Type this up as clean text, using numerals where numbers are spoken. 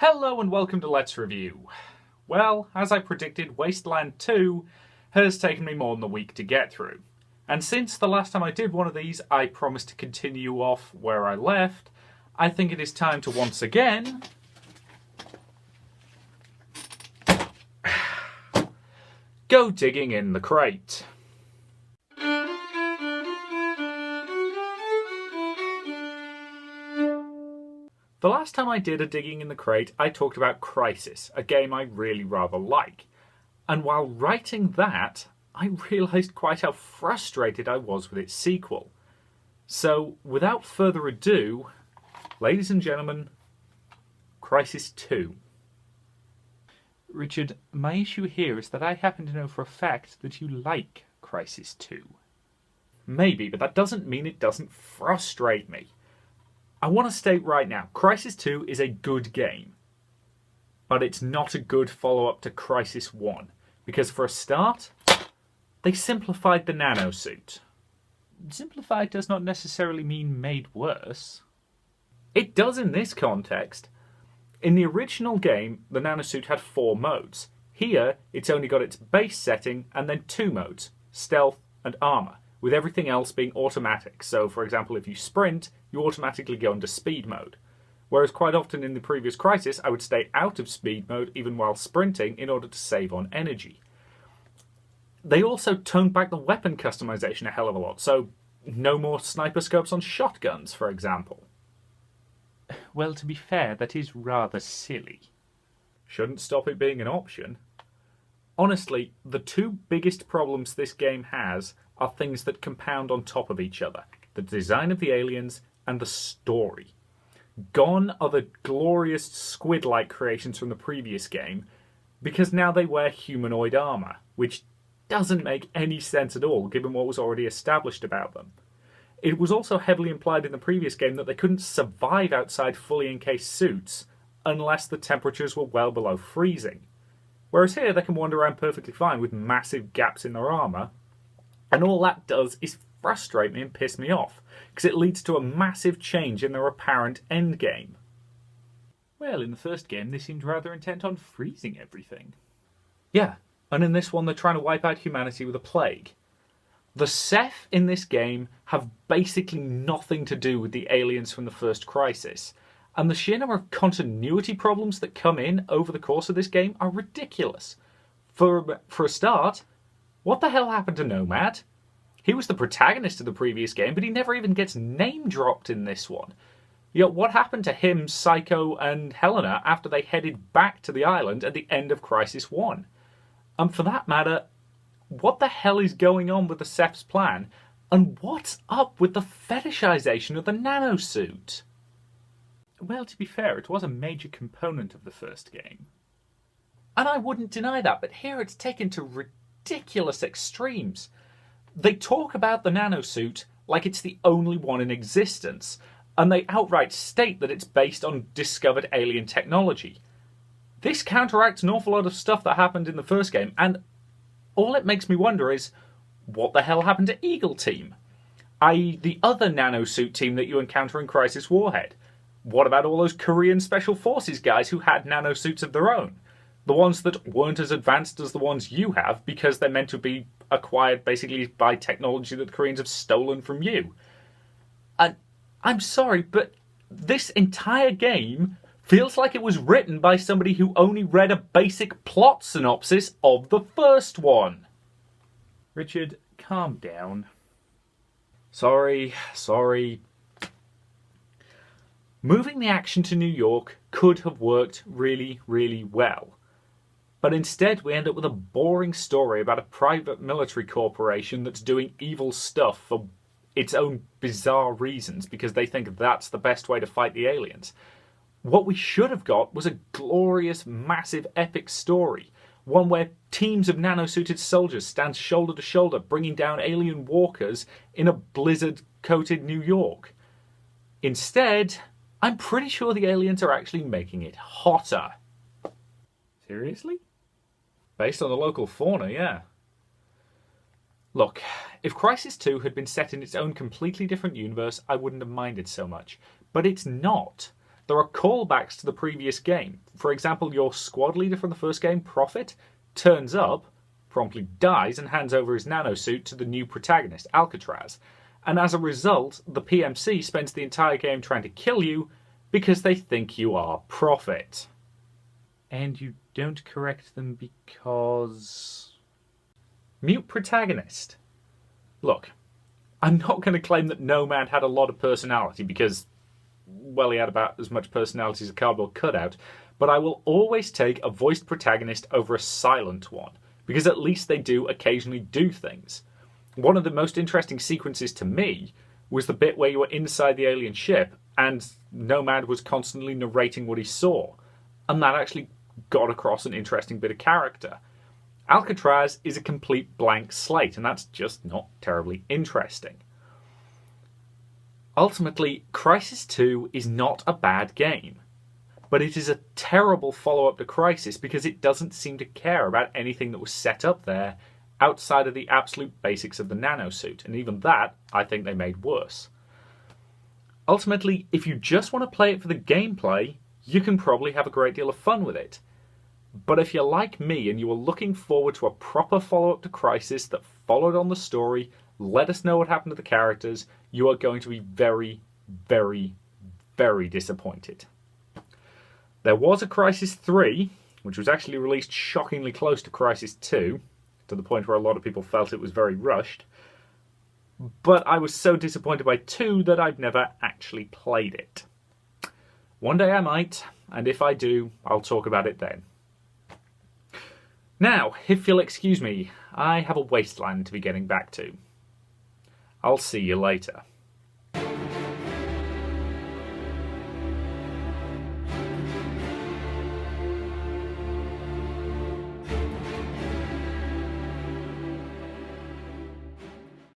Hello and welcome to Let's Review. Well, as I predicted, Wasteland 2 has taken me more than a week to get through. And since the last time I did one of these, I promised to continue off where I left, I think it is time to once again go digging in the crate. The last time I did a digging in the crate, I talked about Crysis, a game I really rather like. And while writing that, I realised quite how frustrated I was with its sequel. So, without further ado, ladies and gentlemen, Crysis 2. Richard, my issue here is that I happen to know for a fact that you like Crysis 2. Maybe, but that doesn't mean it doesn't frustrate me. I want to state right now, Crysis 2 is a good game. But it's not a good follow-up to Crysis 1. Because for a start, they simplified the nanosuit. Simplified does not necessarily mean made worse. It does in this context. In the original game, the nanosuit had 4 modes. Here, it's only got its base setting and then 2 modes, stealth and armor, with everything else being automatic. So, for example, if you sprint, you automatically go into speed mode. Whereas quite often in the previous Crysis, I would stay out of speed mode even while sprinting in order to save on energy. They also toned back the weapon customization a hell of a lot, so no more sniper scopes on shotguns, for example. Well, to be fair, that is rather silly. Shouldn't stop it being an option. Honestly, the 2 biggest problems this game has are things that compound on top of each other. The design of the aliens and the story. Gone are the glorious squid-like creations from the previous game, because now they wear humanoid armour, which doesn't make any sense at all given what was already established about them. It was also heavily implied in the previous game that they couldn't survive outside fully encased suits unless the temperatures were well below freezing. Whereas here they can wander around perfectly fine with massive gaps in their armour, and all that does is frustrate me and piss me off, because it leads to a massive change in their apparent endgame. Well, in the first game they seemed rather intent on freezing everything. Yeah, and in this one they're trying to wipe out humanity with a plague. The Ceph in this game have basically nothing to do with the aliens from the first Crysis, and the sheer number of continuity problems that come in over the course of this game are ridiculous. For a start, what the hell happened to Nomad? He was the protagonist of the previous game, but he never even gets name-dropped in this one. Yet what happened to him, Psycho, and Helena after they headed back to the island at the end of Crysis 1? And for that matter, what the hell is going on with the Ceph's plan, and what's up with the fetishization of the nanosuit? Well, to be fair, it was a major component of the first game. And I wouldn't deny that, but here it's taken to ridiculous extremes. They talk about the nanosuit like it's the only one in existence, and they outright state that it's based on discovered alien technology. This counteracts an awful lot of stuff that happened in the first game, and all it makes me wonder is, what the hell happened to Eagle Team? I.e. the other nanosuit team that you encounter in Crysis Warhead. What about all those Korean Special Forces guys who had nanosuits of their own? The ones that weren't as advanced as the ones you have because they're meant to be acquired basically by technology that the Koreans have stolen from you. And I'm sorry, but this entire game feels like it was written by somebody who only read a basic plot synopsis of the first one. Richard, calm down. Sorry. Moving the action to New York could have worked really, really well. But instead we end up with a boring story about a private military corporation that's doing evil stuff for its own bizarre reasons because they think that's the best way to fight the aliens. What we should have got was a glorious, massive, epic story. One where teams of nanosuited soldiers stand shoulder to shoulder bringing down alien walkers in a blizzard-coated New York. Instead, I'm pretty sure the aliens are actually making it hotter. Seriously? Based on the local fauna, yeah. Look, if Crysis 2 had been set in its own completely different universe, I wouldn't have minded so much. But it's not. there are callbacks to the previous game. For example, your squad leader from the first game, Prophet, turns up, promptly dies, and hands over his nanosuit to the new protagonist, Alcatraz. And as a result, the PMC spends the entire game trying to kill you because they think you are Prophet. And you don't correct them because... Mute protagonist. Look, I'm not going to claim that Nomad had a lot of personality because, well, he had about as much personality as a cardboard cutout, but I will always take a voiced protagonist over a silent one, because at least they do occasionally do things. One of the most interesting sequences to me was the bit where you were inside the alien ship and Nomad was constantly narrating what he saw, and that actually got across an interesting bit of character. Alcatraz is a complete blank slate, and that's just not terribly interesting. Ultimately, Crysis 2 is not a bad game, but it is a terrible follow-up to Crysis because it doesn't seem to care about anything that was set up there outside of the absolute basics of the nanosuit, and even that, I think they made worse. Ultimately, if you just want to play it for the gameplay, you can probably have a great deal of fun with it. But if you're like me and you are looking forward to a proper follow-up to Crysis that followed on the story, let us know what happened to the characters, you are going to be very, very, very disappointed. There was a Crysis 3, which was actually released shockingly close to Crysis 2, to the point where a lot of people felt it was very rushed. But I was so disappointed by 2 that I've never actually played it. One day I might, and if I do, I'll talk about it then. Now, if you'll excuse me, I have a wasteland to be getting back to. I'll see you later.